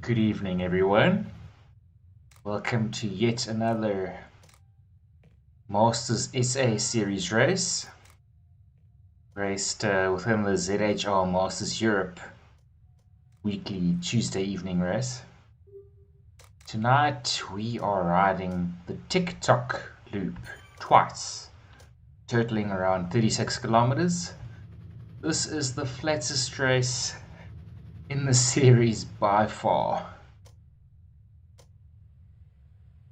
Good evening, everyone. Welcome to yet another Masters SA Series race, raced within the ZHR Masters Europe weekly Tuesday evening race. Tonight we are riding the TikTok loop twice, totaling around 36 kilometers. This is the flattest race in the series by far.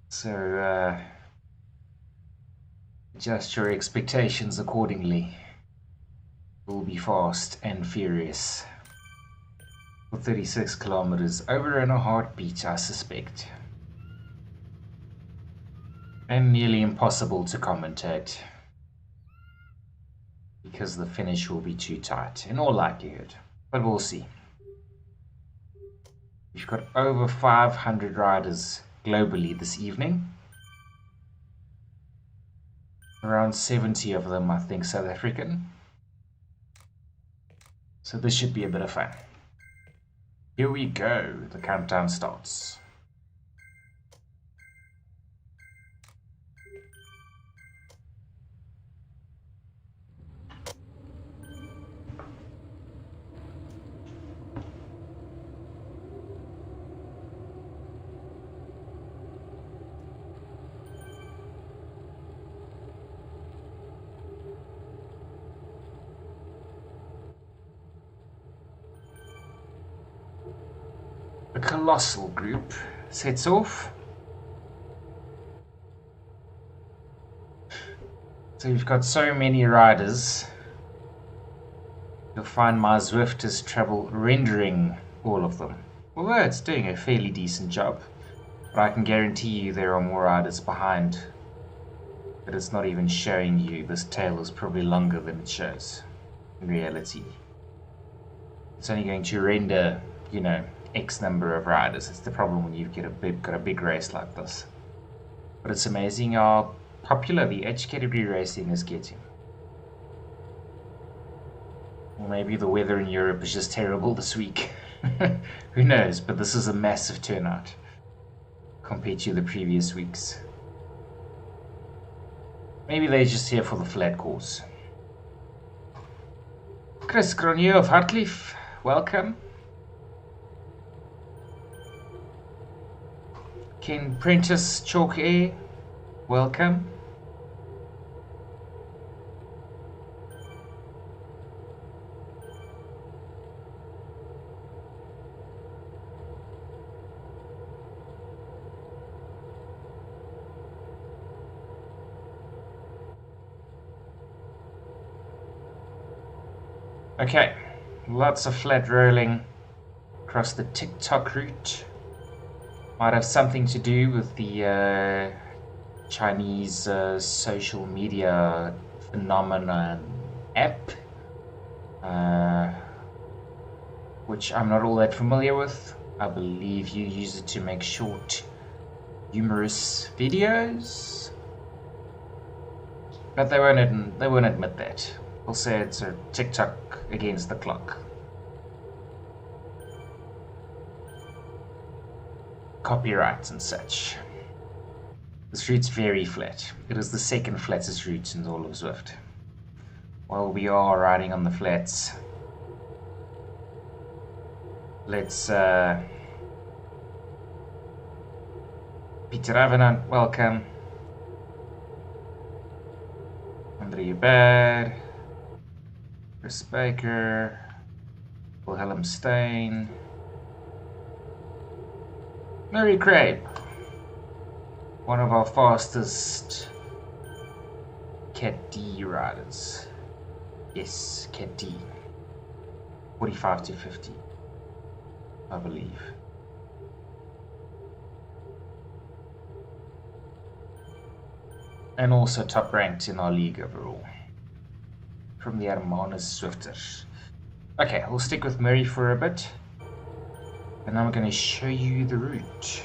So adjust your expectations accordingly. Will be fast and furious. For 36 kilometers, over in a heartbeat, I suspect. And nearly impossible to commentate. Because the finish will be too tight, in all likelihood. But we'll see. We've got over 500 riders globally this evening. Around 70 of them, I think, South African. So this should be a bit of fun. Here we go. The countdown starts. The Colossal group sets off. So we've got so many riders. You'll find my Zwift has trouble rendering all of them. Although it's doing a fairly decent job. But I can guarantee you there are more riders behind. But it's not even showing you. This tail is probably longer than it shows in reality. It's only going to render, you know, X number of riders. It's the problem when you've got a big race like this. But it's amazing how popular the edge category racing is getting. Or maybe the weather in Europe is just terrible this week. Who knows, but this is a massive turnout compared to the previous weeks. Maybe they're just here for the flat course. Chris Grenier of Hartlief, welcome. Ken Prentice Chalk Air, welcome. Okay, lots of flat rolling across the TikTok route. Might have something to do with the Chinese social media phenomenon app, which I'm not all that familiar with. I believe you use it to make short, humorous videos, but they won't admit that. They'll say it's a TikTok against the clock. Copyrights and such. This route's very flat. It is the second flattest route in all of Zwift. While we are riding on the flats, let's Peter Avenant, welcome. Andre Hubert, Chris Baker, Wilhelm Stein, Mary Crabe, one of our fastest Cat D riders. Yes, Cat D. 45 to 50, I believe. And also top ranked in our league overall. From the Hermanus Zwifters. Okay, we'll stick with Murray for a bit. And I'm going to show you the route.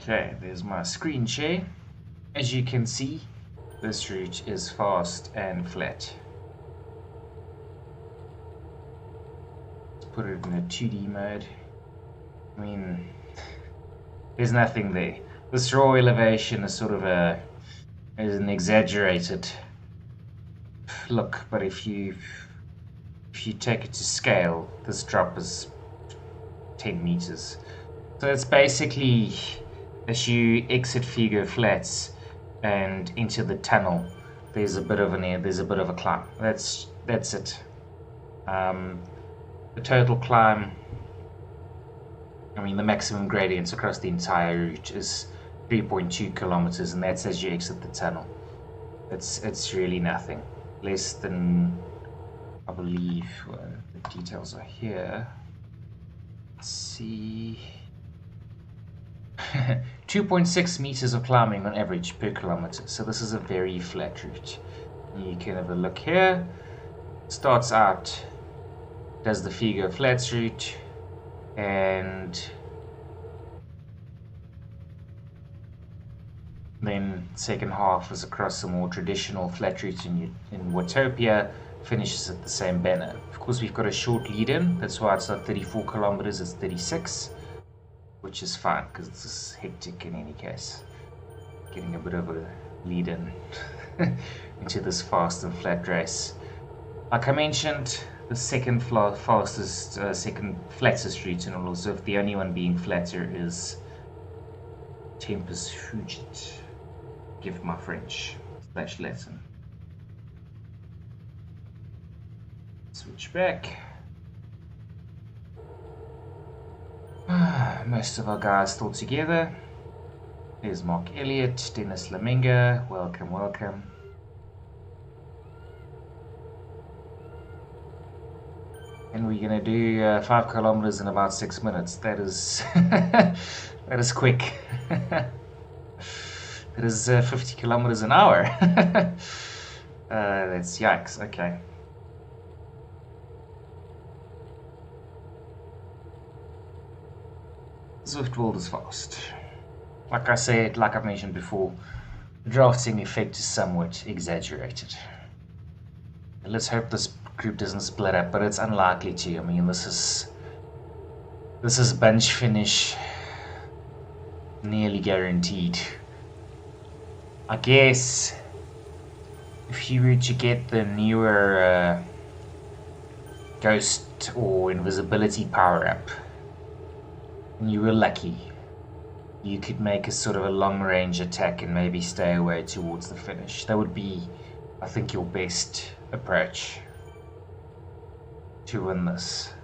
Okay, there's my screen share. As you can see, this route is fast and flat. Let's put it in a 2D mode. I mean, there's nothing there. This raw elevation is sort of is an exaggerated look, but if you take it to scale, this drop is 10 meters. So it's basically as you exit Figo Flats and into the tunnel, there's a bit of a climb. That's it. The total climb, I mean the maximum gradients across the entire route is 3.2 kilometers, and that's as you exit the tunnel. It's really nothing. Less than, I believe, the details are here. Let's see. 2.6 meters of climbing on average per kilometer. So this is a very flat route. You can have a look here. Starts out, does the Figo Flats route, and then second half is across a more traditional flat route in Watopia, finishes at the same banner. Of course, we've got a short lead-in, that's why it's not 34 kilometers, it's 36, which is fine because it's hectic in any case. Getting a bit of a lead-in into this fast and flat race. Like I mentioned, the second fastest, second flattest route in Olozov, the only one being flatter is Tempus Fugit. Give my French / Latin. Switch back. Most of our guys still together. There's Mark Elliott, Dennis Laminga. Welcome, welcome. And we're gonna do 5 kilometers in about 6 minutes. That is that is quick. That is 50 kilometers an hour. That's yikes. Okay. Zwiftwold is fast. Like I said, like I've mentioned before, the drafting effect is somewhat exaggerated. And let's hope this group doesn't split up, but it's unlikely to. I mean, this is bunch finish nearly guaranteed. I guess if you were to get the newer ghost or invisibility power up, and you were lucky, you could make a sort of a long range attack and maybe stay away towards the finish. That would be, I think, your best approach to win this.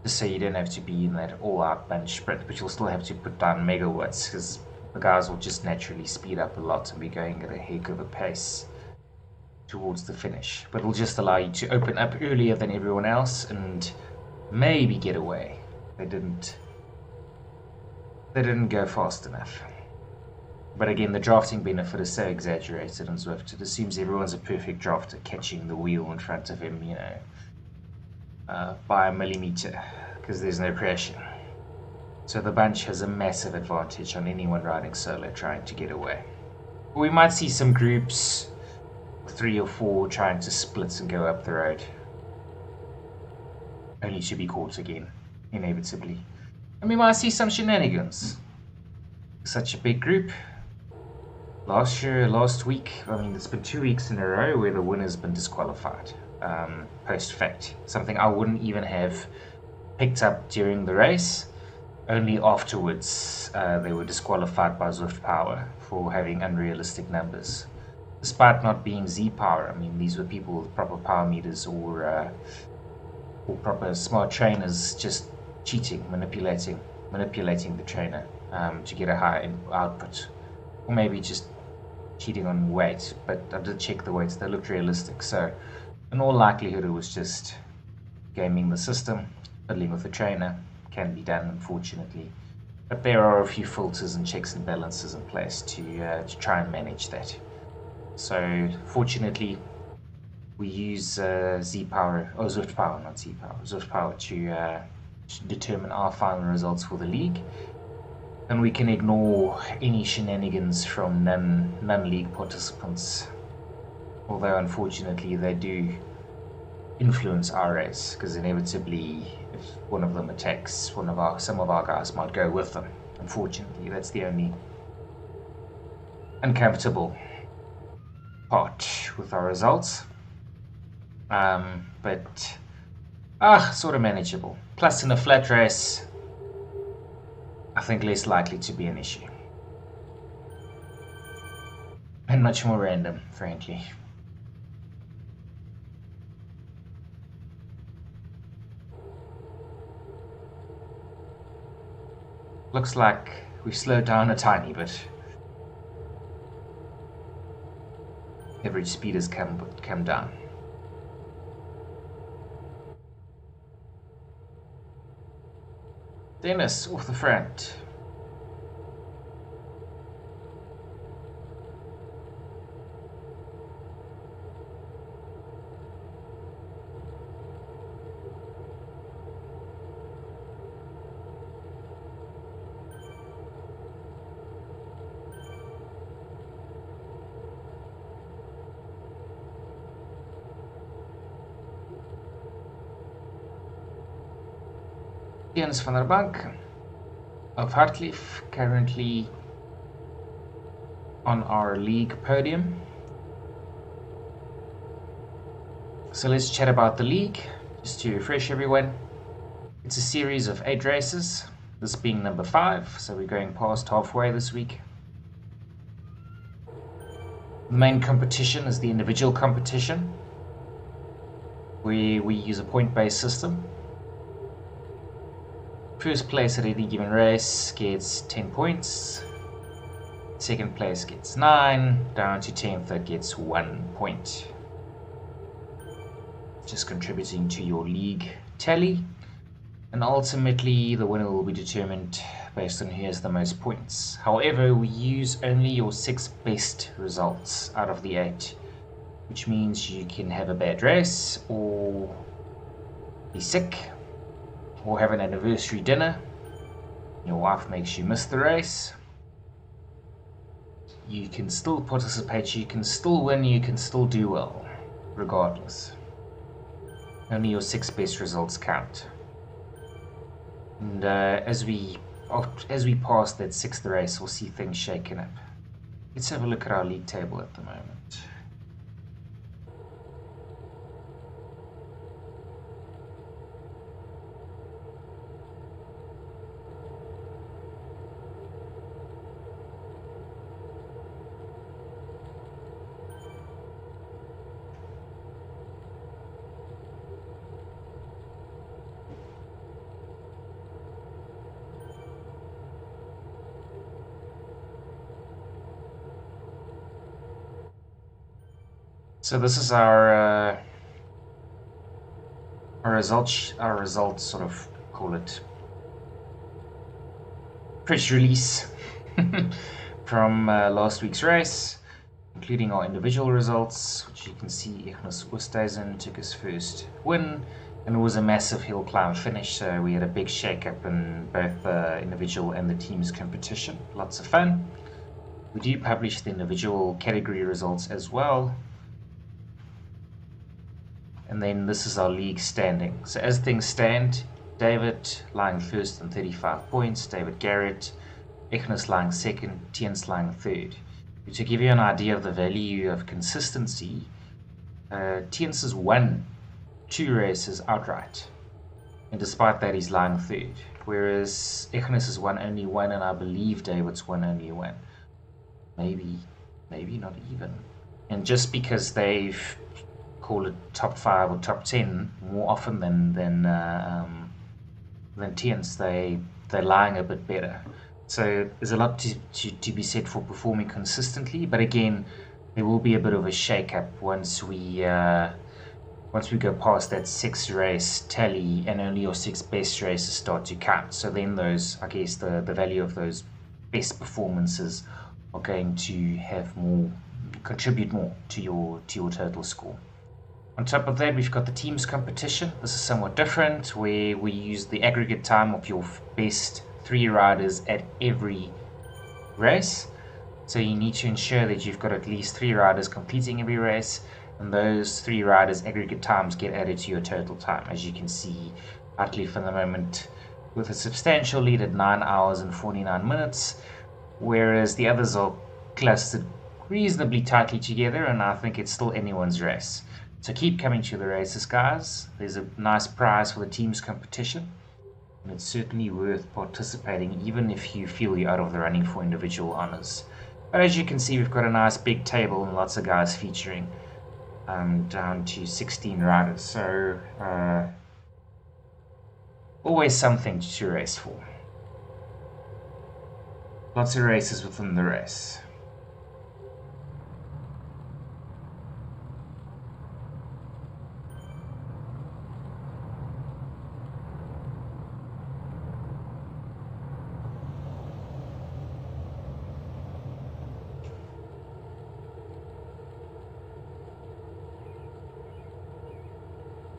Just so you don't have to be in that all-out bunch sprint, but you'll still have to put down megawatts because the guys will just naturally speed up a lot and be going at a heck of a pace towards the finish. But it'll just allow you to open up earlier than everyone else and maybe get away. They didn't go fast enough. But again, the drafting benefit is so exaggerated in Zwift. It assumes everyone's a perfect drafter, catching the wheel in front of him, you know, by a millimeter, because there's no pressure. So the bunch has a massive advantage on anyone riding solo trying to get away. We might see some groups, 3 or 4, trying to split and go up the road, only to be caught again, inevitably. And we might see some shenanigans. Such a big group. Last week, I mean, it's been 2 weeks in a row where the winner's been disqualified, post-fact. Something I wouldn't even have picked up during the race. Only afterwards they were disqualified by Zwift Power for having unrealistic numbers. Despite not being Z Power, I mean, these were people with proper power meters or proper smart trainers just cheating, manipulating the trainer to get a higher output, or maybe just cheating on weight. But I did check the weights; they looked realistic. So, in all likelihood, it was just gaming the system, fiddling with the trainer. Can be done, unfortunately, but there are a few filters and checks and balances in place to try and manage that. So, fortunately, we use Z Power, or Zwift Power, not Z Power, Zwift Power to determine our final results for the league. then we can ignore any shenanigans from non-league participants. Although unfortunately they do influence our race, because inevitably if one of them attacks, some of our guys might go with them. Unfortunately, that's the only uncomfortable part with our results. But sort of manageable. Plus, in a flat race, I think less likely to be an issue. And much more random, frankly. Looks like we've slowed down a tiny bit. Average speed has come down. Dennis off the front. Jens van der Bank of Hartlief, currently on our league podium. So let's chat about the league, just to refresh everyone. It's a series of 8 races, this being number 5, so we're going past halfway this week. The main competition is the individual competition, where we use a point-based system. First place at any given race gets 10 points. Second place gets 9. Down to 10th, that gets 1 point. Just contributing to your league tally. And ultimately, the winner will be determined based on who has the most points. However, we use only your 6 best results out of the 8. Which means you can have a bad race, or be sick, or have an anniversary dinner, your wife makes you miss the race, you can still participate, you can still win, you can still do well, regardless. Only your 6 best results count. And as we pass that 6th race, we'll see things shaken up. Let's have a look at our league table at the moment. So this is our results sort of, call it, press release from last week's race, including our individual results, which you can see Ignis Oosthuizen took his first win, and it was a massive hill climb finish, so we had a big shake-up in both the individual and the team's competition. Lots of fun. We do publish the individual category results as well. And then this is our league standing. So as things stand, David lying first on 35 points, David Garrett, Ignis lying second, Tiens lying third. To give you an idea of the value of consistency, Tiens has won 2 races outright, and despite that he's lying third. Whereas Ignis has won only 1, and I believe David's won only 1. Maybe not even. And just because they've call it top 5 or top 10 more often than Tiens, they're lying a bit better. So there's a lot to be said for performing consistently, but again, there will be a bit of a shake-up once we go past that 6 race tally, and only your 6 best races start to count. So then those, I guess, the value of those best performances are going to contribute more to your total score. On top of that, we've got the team's competition. This is somewhat different, where we use the aggregate time of your best 3 riders at every race. So you need to ensure that you've got at least 3 riders completing every race, and those 3 riders' aggregate times get added to your total time. As you can see, Utley for the moment with a substantial lead at 9 hours and 49 minutes, whereas the others are clustered reasonably tightly together, and I think it's still anyone's race. So keep coming to the races, guys. There's a nice prize for the team's competition, and it's certainly worth participating even if you feel you're out of the running for individual honors. But as you can see, we've got a nice big table and lots of guys featuring, down to 16 riders. So always something to race for. Lots of races within the race.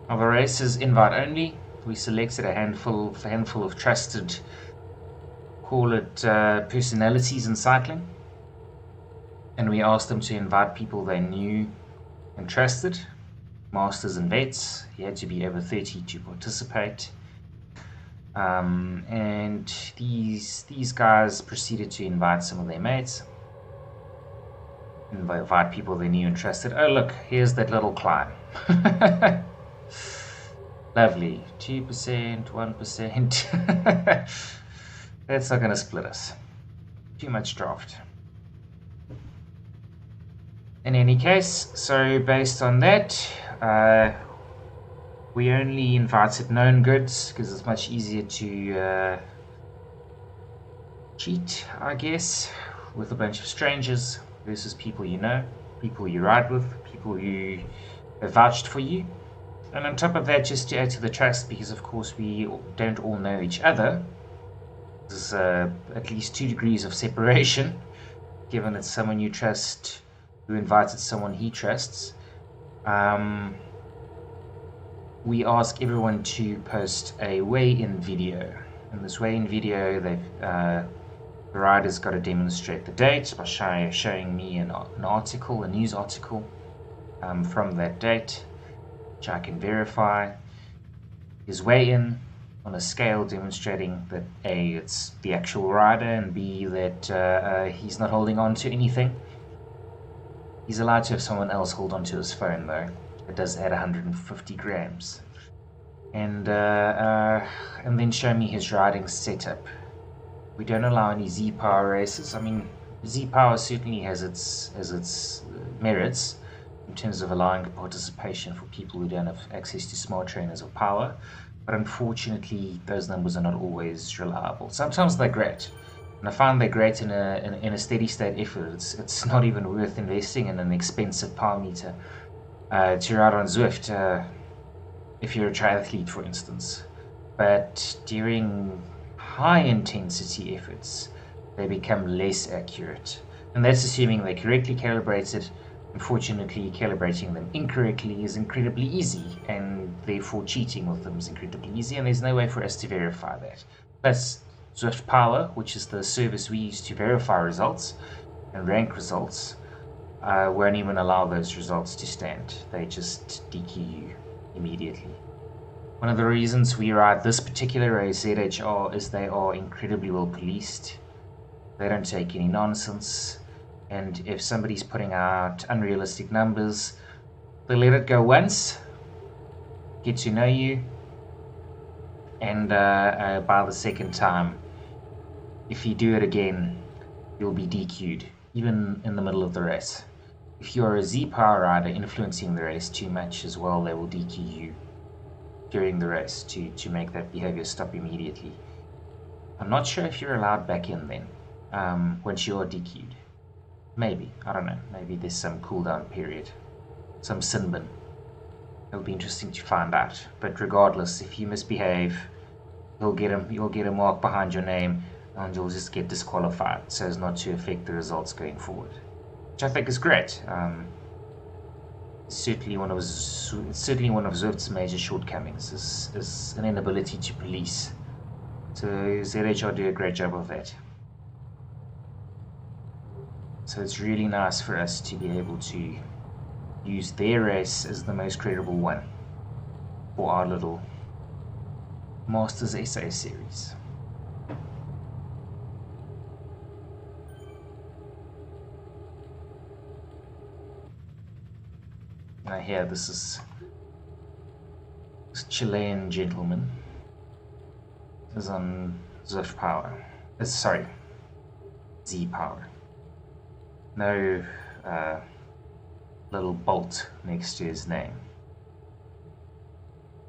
The race is invite only. We selected a handful of trusted, call it personalities in cycling, and we asked them to invite people they knew and trusted, masters and vets. You had to be over 30 to participate, and these guys proceeded to invite some of their mates, invite people they knew and trusted. Oh look, here's that little climb. Lovely. 2%, 1%. That's not going to split us. Too much draft. In any case, so based on that, we only invited known goods because it's much easier to cheat, I guess, with a bunch of strangers versus people you know, people you ride with, people who have vouched for you. And on top of that, just to add to the trust, because of course we don't all know each other, there's at least 2 degrees of separation, given it's someone you trust who invited someone he trusts. We ask everyone to post a weigh-in video. In this weigh-in video, the rider's got to demonstrate the date by showing me an article, a news article from that date, which I can verify. His weigh-in on a scale demonstrating that A, it's the actual rider, and B, that he's not holding on to anything. He's allowed to have someone else hold on to his phone though. It does add 150 grams. And then show me his riding setup. We don't allow any Z-Power races. I mean, Z-Power certainly has its merits in terms of allowing participation for people who don't have access to smart trainers or power, but unfortunately those numbers are not always reliable. Sometimes they're great, and I find they're great in a steady state effort. It's not even worth investing in an expensive power meter to ride on Zwift if you're a triathlete, for instance. But during high intensity efforts, they become less accurate, and that's assuming they're correctly calibrated. Unfortunately, calibrating them incorrectly is incredibly easy, and therefore cheating with them is incredibly easy, and there's no way for us to verify that. Plus, Zwift Power, which is the service we use to verify results and rank results, won't even allow those results to stand. They just DQ you immediately. One of the reasons we ride this particular race, ZHR, is they are incredibly well policed. They don't take any nonsense. And if somebody's putting out unrealistic numbers, they let it go once, get to know you, and by the second time, if you do it again, you'll be DQ'd, even in the middle of the race. If you're a Z-Power rider influencing the race too much as well, they will DQ you during the race to make that behavior stop immediately. I'm not sure if you're allowed back in then, once you're DQ'd. Maybe, I don't know, maybe there's some cooldown period, some sin bin. It'll be interesting to find out. But regardless, if you misbehave, you'll get a mark behind your name, and you'll just get disqualified, so as not to affect the results going forward, which I think is great. It's certainly one of Zwift's major shortcomings is an inability to police So ZHR do a great job of that. So it's really nice for us to be able to use their race as the most credible one for our little Masters SA series. Now here, this Chilean gentleman is on Zwift Power. Sorry, Z Power. No little bolt next to his name,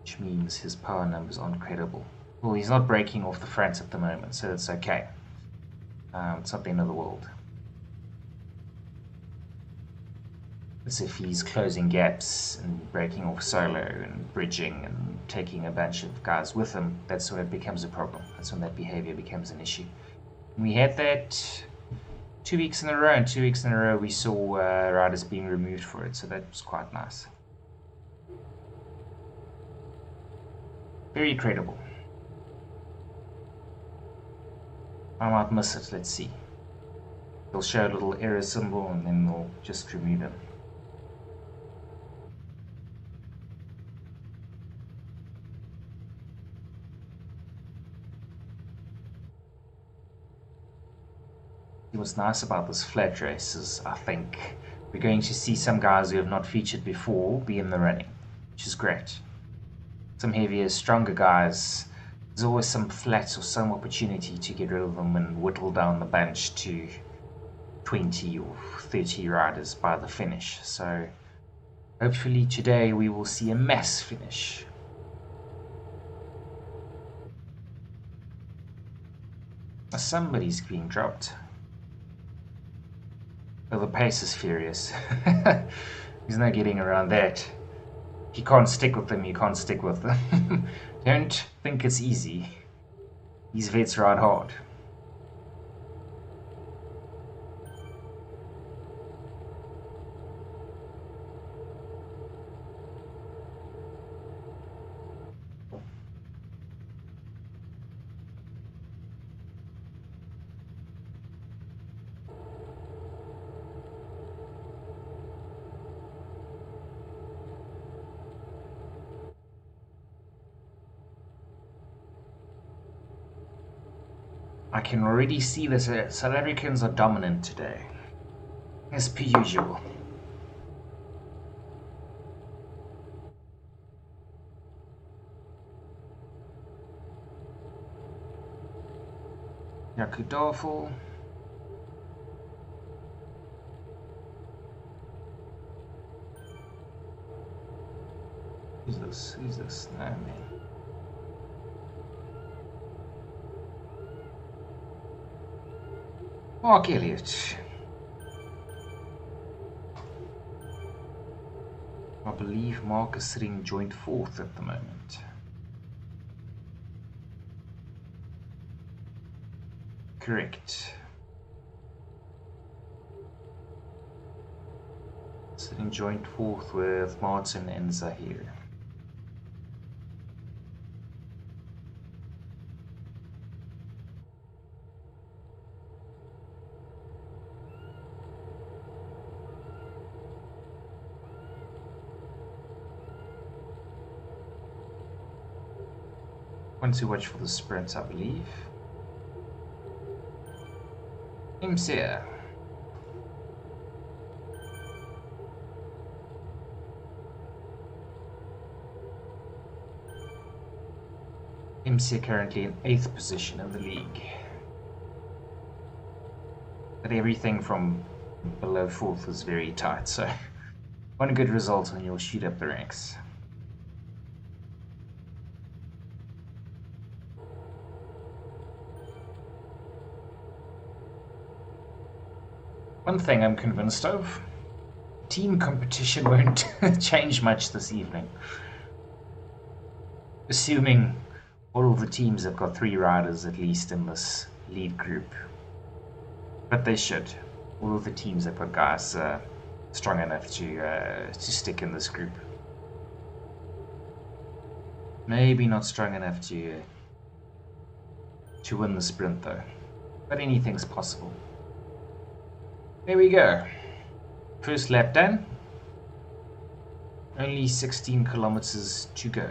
which means his power numbers aren't credible. Well, he's not breaking off the front at the moment, so it's okay. It's not the end of the world. As if he's closing gaps and breaking off solo and bridging and taking a bunch of guys with him, that's when it becomes a problem. That's when that behavior becomes an issue. And we had that 2 weeks in a row, and 2 weeks in a row we saw riders being removed for it, so that was quite nice. Very credible. I might miss it, let's see. They'll show a little error symbol and then they'll just remove him. What's nice about this flat race is I think we're going to see some guys who have not featured before be in the running, which is great. Some heavier, stronger guys, there's always some flats or some opportunity to get rid of them and whittle down the bunch to 20 or 30 riders by the finish. So hopefully today we will see a mass finish. Somebody's being dropped. Oh, the pace is furious. There's no getting around that. If you can't stick with them, you can't stick with them. Don't think it's easy. These vets ride hard. I can already see that South Africans are dominant today, as per usual. Yakudafel. Who's this? Who's this? No, man. Mark Elliott. I believe Mark is sitting joint 4th at the moment. Correct. Sitting joint 4th with Martin and Zahir. One to watch for the sprint, I believe. Imsia. Imsia currently in 8th position in the league. But everything from below 4th is very tight, so one good result and you'll shoot up the ranks. One thing I'm convinced of, team competition won't change much this evening. Assuming all of the teams have got 3 riders at least in this lead group. But they should. All of the teams have got guys strong enough to stick in this group. Maybe not strong enough to to win the sprint though. But anything's possible. There we go. First lap done. Only 16 kilometers to go.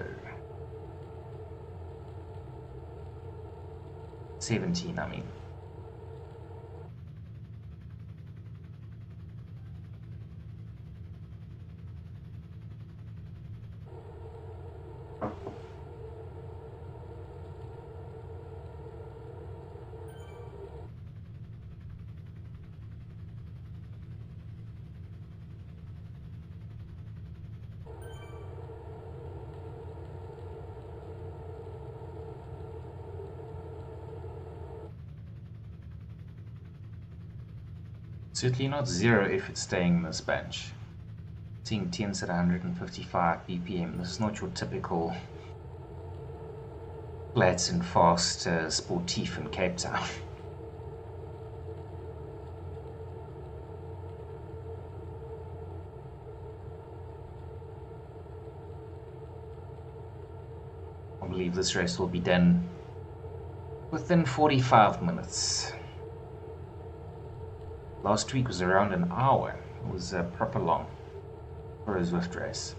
17, I mean. Certainly not zero effort staying in this bench. Seeing Tiens at 155 BPM, this is not your typical flats and fast sportief in Cape Town. I believe this race will be done within 45 minutes. Last week was around an hour. It was proper long for a Zwift race.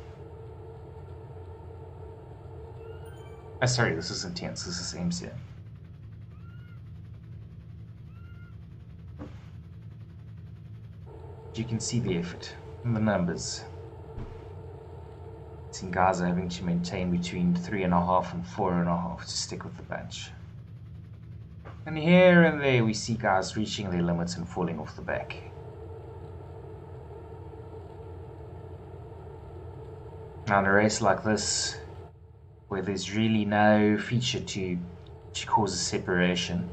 Sorry, this is Intense. This is MCM. You can see the effort and the numbers. Seeing guys are having to maintain between 3.5 and 4.5 to stick with the bench. And here and there we see guys reaching their limits and falling off the back. Now in a race like this, where there's really no feature to cause a separation,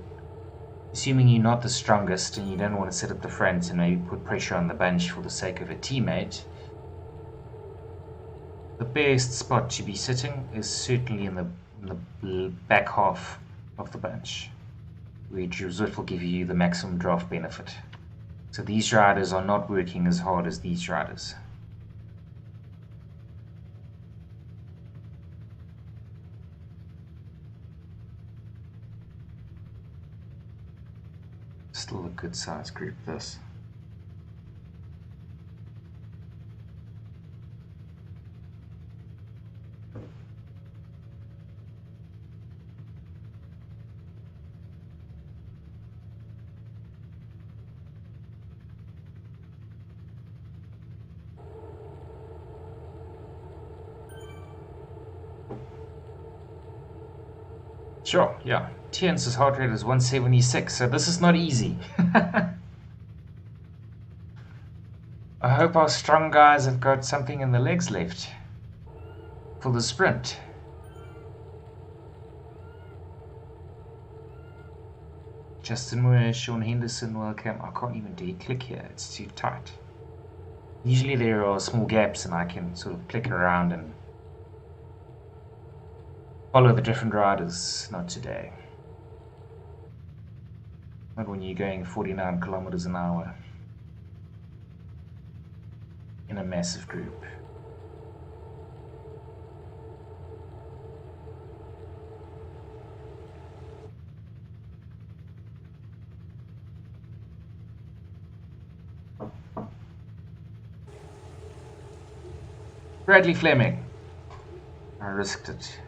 assuming you're not the strongest and you don't want to sit at the front and maybe put pressure on the bench for the sake of a teammate, the best spot to be sitting is certainly in the back half of the bench, where Zwift will give you the maximum draft benefit. So these riders are not working as hard as these riders. Still a good size group, this. Sure, yeah. Tiens's heart rate is 176, so this is not easy. I hope our strong guys have got something in the legs left for the sprint. Justin Moore, Sean Henderson, welcome. I can't even do click here, it's too tight. Usually there are small gaps and I can sort of click around and follow the different riders. Not today. Not when you're going 49 kilometers an hour in a massive group. Bradley Fleming. I risked it.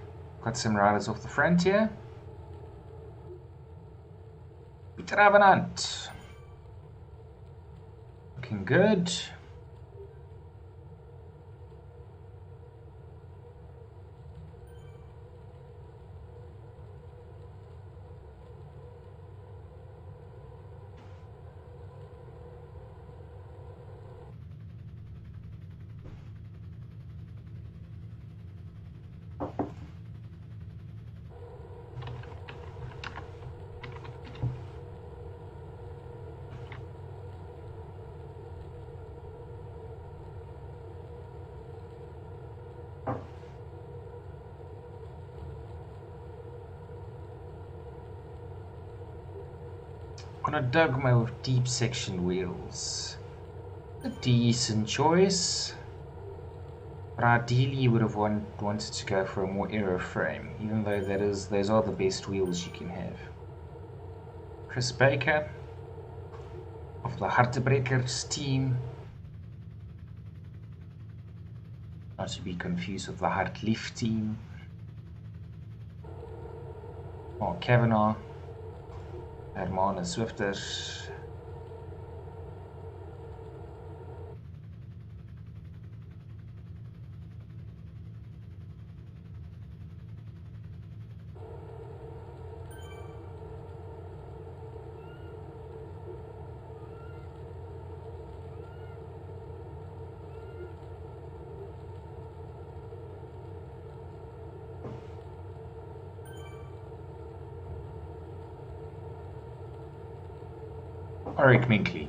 Got some riders off the front here. Peter Avenant. Looking good. On a Dogma with deep section wheels. A decent choice. But ideally you would have wanted to go for a more aero frame, even though those are the best wheels you can have. Chris Baker of the Hartebreakers team. Not to be confused with the Hartlief team. Mark Kavanagh, Hermanus Swifter. Oric Minkley.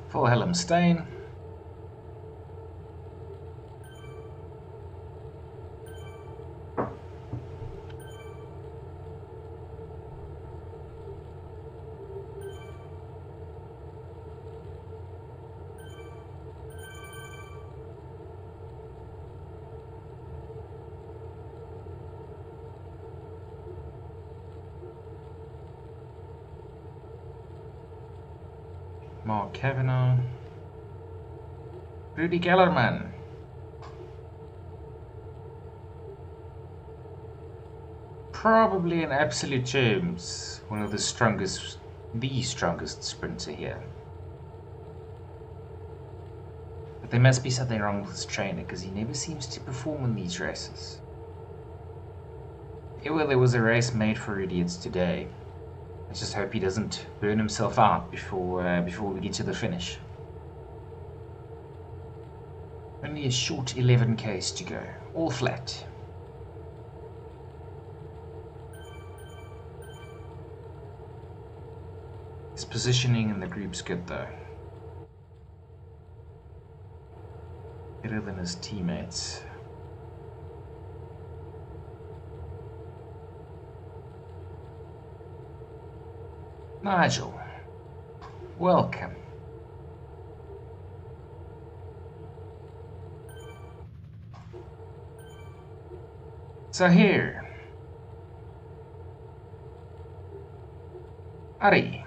Fulham Steyn. Mark Kavanagh. Rudy Gellerman. Probably in absolute terms, one of the strongest sprinter here. But there must be something wrong with his trainer, because he never seems to perform in these races. Well, there was a race made for idiots today. I just hope he doesn't burn himself out before we get to the finish. Only a short 11k's to go, all flat. His positioning in the group's good though. Better than his teammates. Nigel, welcome. So here, Ari,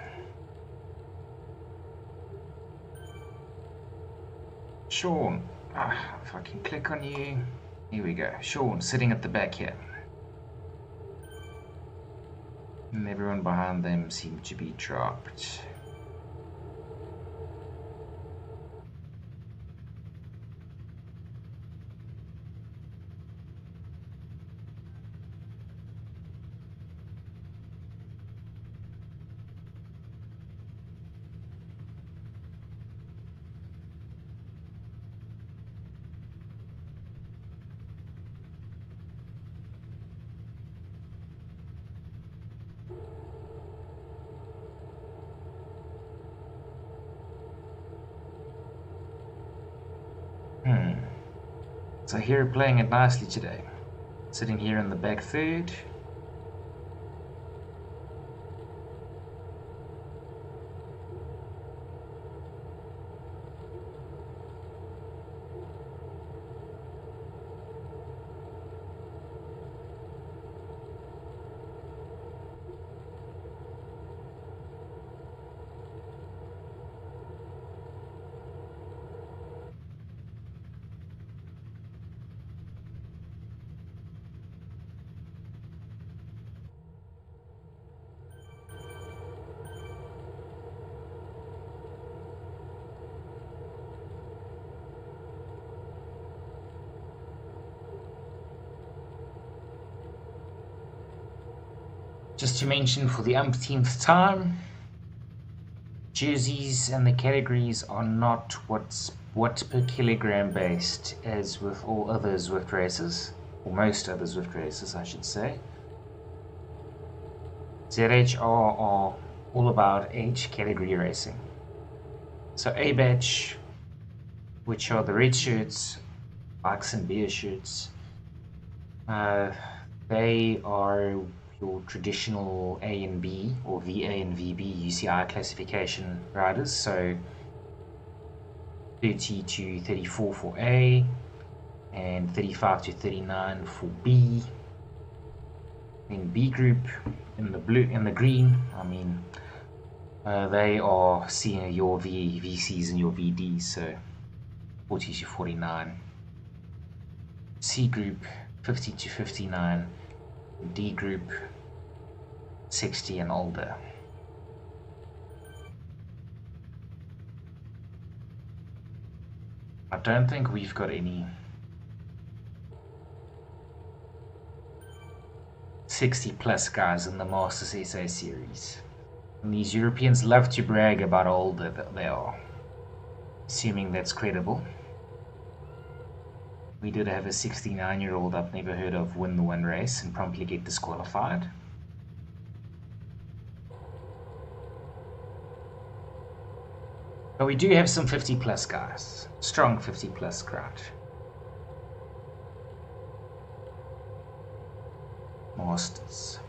Sean, if I can click on you, here we go, Sean sitting at the back here. And everyone behind them seemed to be dropped. So here playing it nicely today. Sitting here in the back third. Just to mention for the umpteenth time, jerseys and the categories are not what per kilogram based as with all other Zwift races, or most other Zwift races I should say. ZH are all about age category racing. So A batch, which are the red shirts, bikes and beer shirts, They are your traditional A and B, or VA and VB UCI classification riders. So 30 to 34 for A, and 35 to 39 for B. In B group, in the green, I mean, they are seeing your VCs and your VDs, so 40 to 49. C group, 50 to 59. D group, 60 and older. I don't think we've got any 60 plus guys in the Masters SA series. And these Europeans love to brag about how old they are, assuming that's credible. We did have a 69-year-old I've never heard of win the one race and promptly get disqualified. But we do have some 50 plus guys. Strong 50 plus crowd. Masters.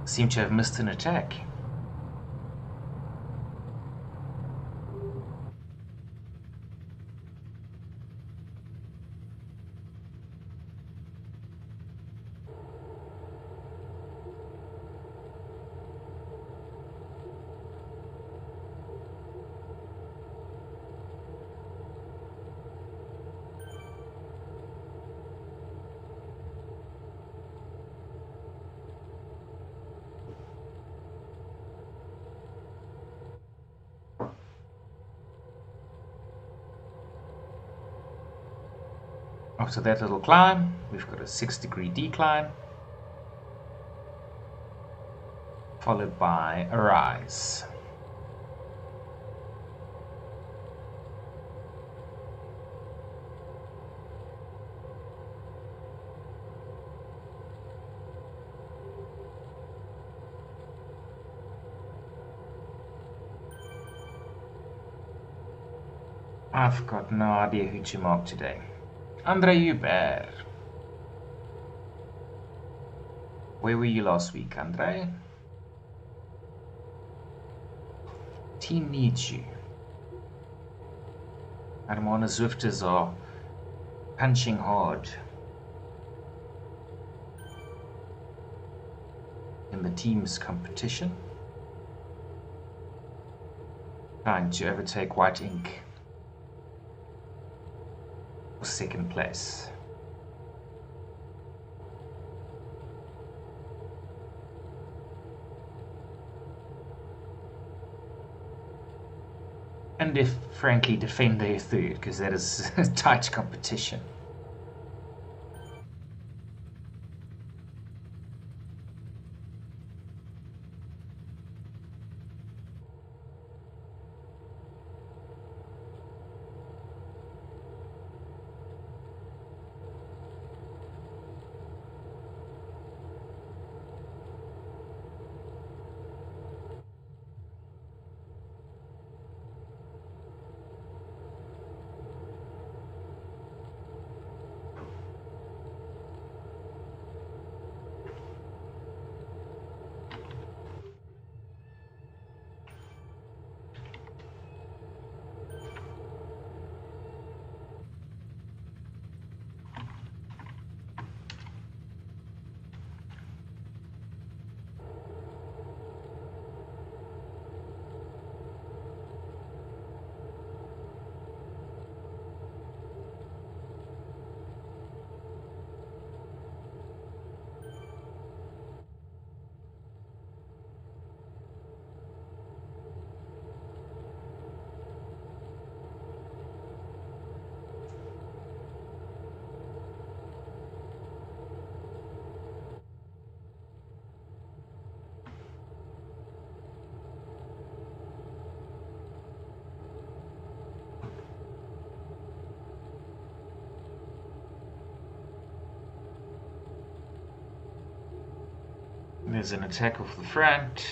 Seem to have missed an attack. After that little climb, we've got a 6-degree decline, followed by a rise. I've got no idea who to mark today. Andre Hubert. Where were you last week, Andre? Team needs you. Hermanus Zwifters are punching hard in the team's competition, trying to overtake White Ink for second place. And if, frankly, defend their third, because that is tight competition. There's an attack off the front.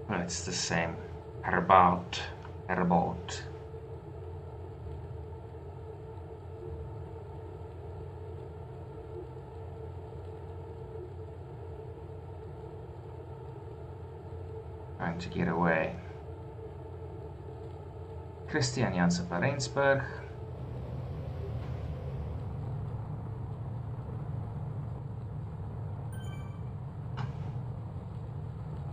Well, it's the same. Herbout. Trying to get away. Christian Janssen Parensburg.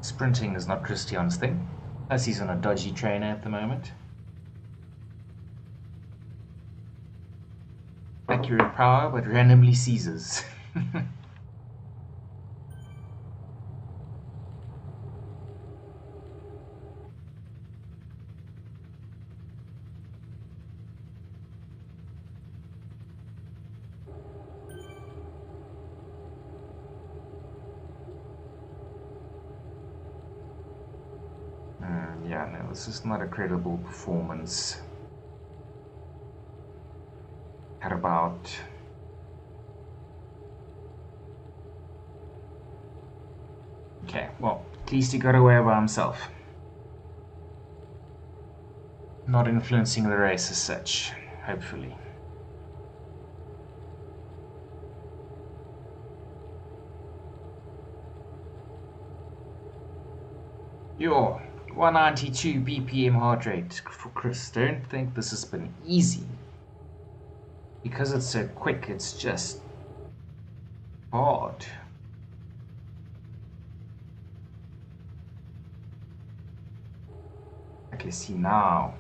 Sprinting is not Christian's thing, as he's on a dodgy trainer at the moment. Accurate power, but randomly seizes. Yeah, no, this is not a credible performance. Herbout. Okay, well, at least he got away by himself. Not influencing the race as such, hopefully. Yo, 192 BPM heart rate for Chris. Don't think this has been easy. Because it's so quick, it's just hard. Okay, see now.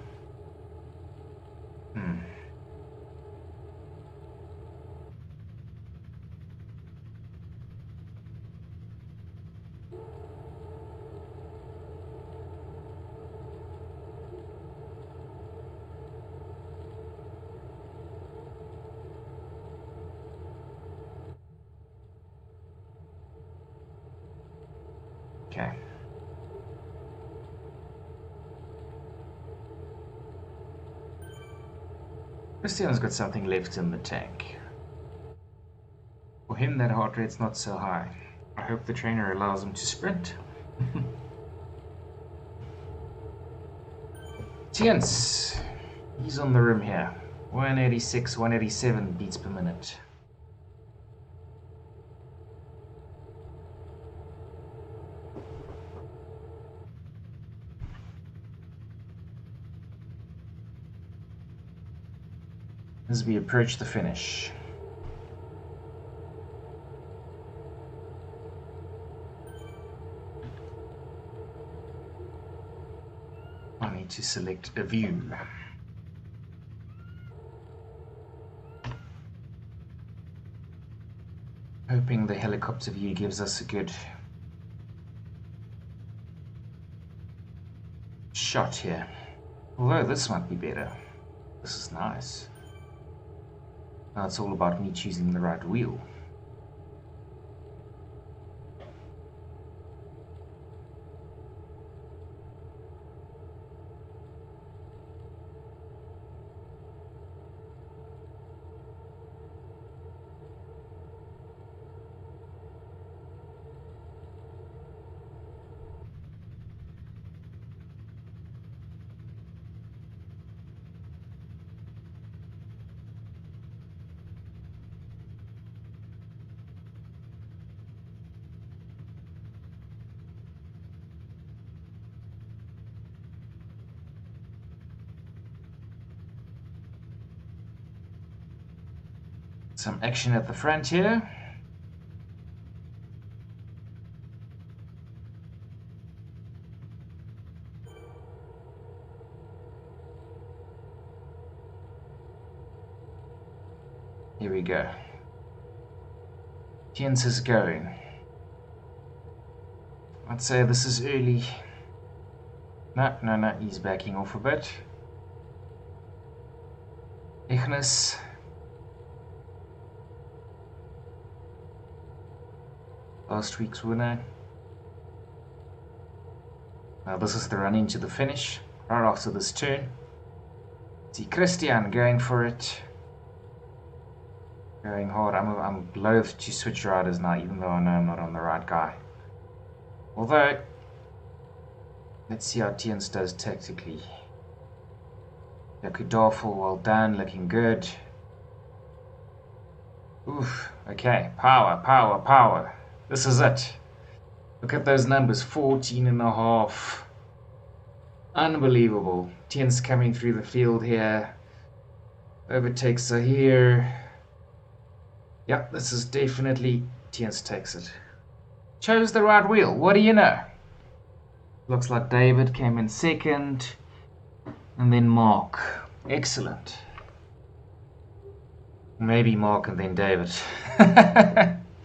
Okay. Christian's got something left in the tank. For him, that heart rate's not so high. I hope the trainer allows him to sprint. Tiens, he's on the rim here. 186, 187 beats per minute. As we approach the finish. I need to select a view. Hoping the helicopter view gives us a good shot here. Although this might be better. This is nice. Now it's all about me choosing the right wheel. Some action at the front here. Here we go. Jens is going. I'd say this is early. No, he's backing off a bit. Ignis. Last week's winner. Now this is the run into the finish, right after this turn. See Christian going for it. Going hard. I'm loath to switch riders now, even though I know I'm not on the right guy. Although, let's see how Tiens does tactically. Yakudawful, well done, looking good. Oof, okay, power, power, power. This is it. Look at those numbers, 14.5. Unbelievable. Tiens coming through the field here. Overtakes are here. Yep, this is definitely Tiens takes it. Chose the right wheel, what do you know? Looks like David came in second. And then Mark. Excellent. Maybe Mark and then David.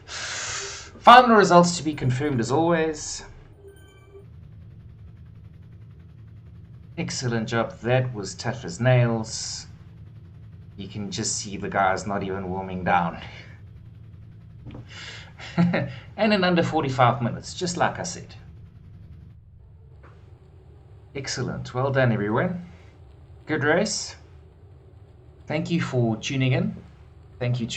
Final results to be confirmed as always. Excellent job. That was tough as nails. You can just see the guys not even warming down. And in under 45 minutes, just like I said. Excellent. Well done, everyone. Good race. Thank you for tuning in. Thank you to